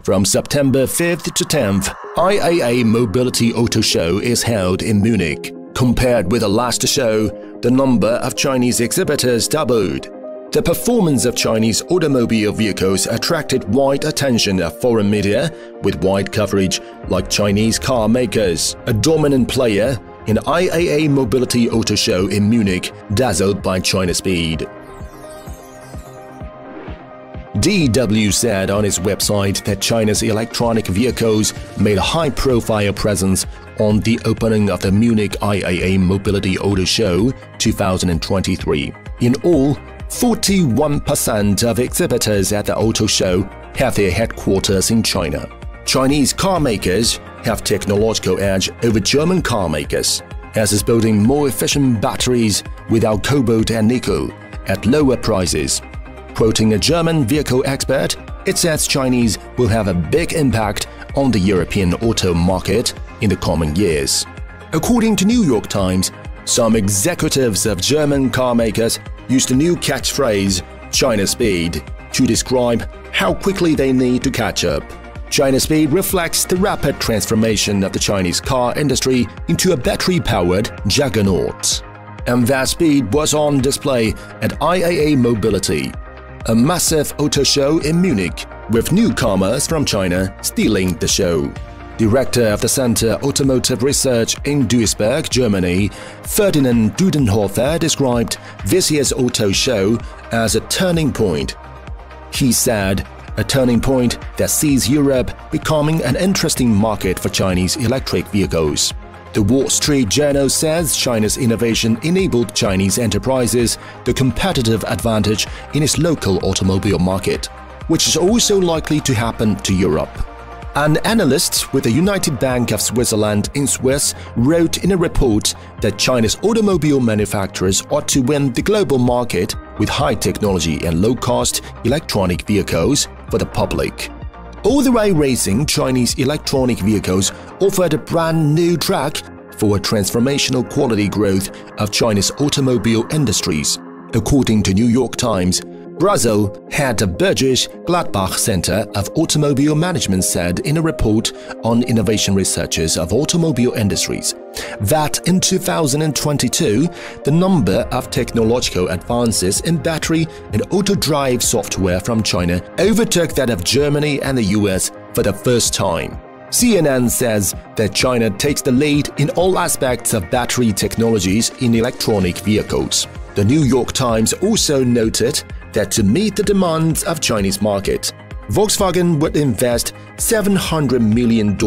From September 5th to 10th, IAA Mobility Auto Show is held in Munich. Compared with the last show, the number of Chinese exhibitors doubled. The performance of Chinese automobile vehicles attracted wide attention of foreign media with wide coverage like Chinese car makers, a dominant player in IAA Mobility Auto Show in Munich, dazzled by China's speed. DW said on its website that China's electronic vehicles made a high-profile presence on the opening of the Munich IAA Mobility Auto Show 2023. In all, 41% of exhibitors at the auto show have their headquarters in China. Chinese car makers have technological edge over German car makers, as is building more efficient batteries without cobalt and nickel at lower prices. Quoting a German vehicle expert, it says Chinese will have a big impact on the European auto market in the coming years. According to New York Times, some executives of German car makers used the new catchphrase China Speed to describe how quickly they need to catch up. China Speed reflects the rapid transformation of the Chinese car industry into a battery-powered juggernaut. And that speed was on display at IAA Mobility, a massive auto show in Munich, with newcomers from China stealing the show. Director of the Center Automotive Research in Duisburg, Germany, Ferdinand Dudenhofer described this year's auto show as a turning point. He said, a turning point that sees Europe becoming an interesting market for Chinese electric vehicles. The Wall Street Journal says China's innovation enabled Chinese enterprises the competitive advantage in its local automobile market, which is also likely to happen to Europe. An analyst with the United Bank of Switzerland in Swiss wrote in a report that China's automobile manufacturers ought to win the global market with high technology and low-cost electronic vehicles for the public. All the way racing Chinese electronic vehicles offered a brand new track for a transformational quality growth of China's automobile industries. According to New York Times, Brazil head of Burgess Gladbach Center of Automobile Management said in a report on innovation researchers of automobile industries that in 2022, the number of technological advances in battery and auto-drive software from China overtook that of Germany and the US for the first time. CNN says that China takes the lead in all aspects of battery technologies in electronic vehicles. The New York Times also noted that to meet the demands of Chinese market, Volkswagen would invest $700 million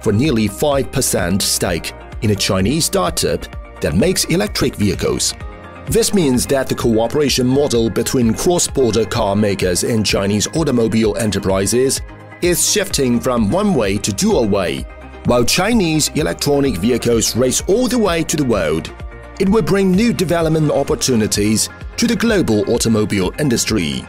for nearly 5% stake in a Chinese startup that makes electric vehicles. This means that the cooperation model between cross-border car makers and Chinese automobile enterprises is shifting from one-way to dual-way. While Chinese electronic vehicles race all the way to the world, it will bring new development opportunities to the global automobile industry.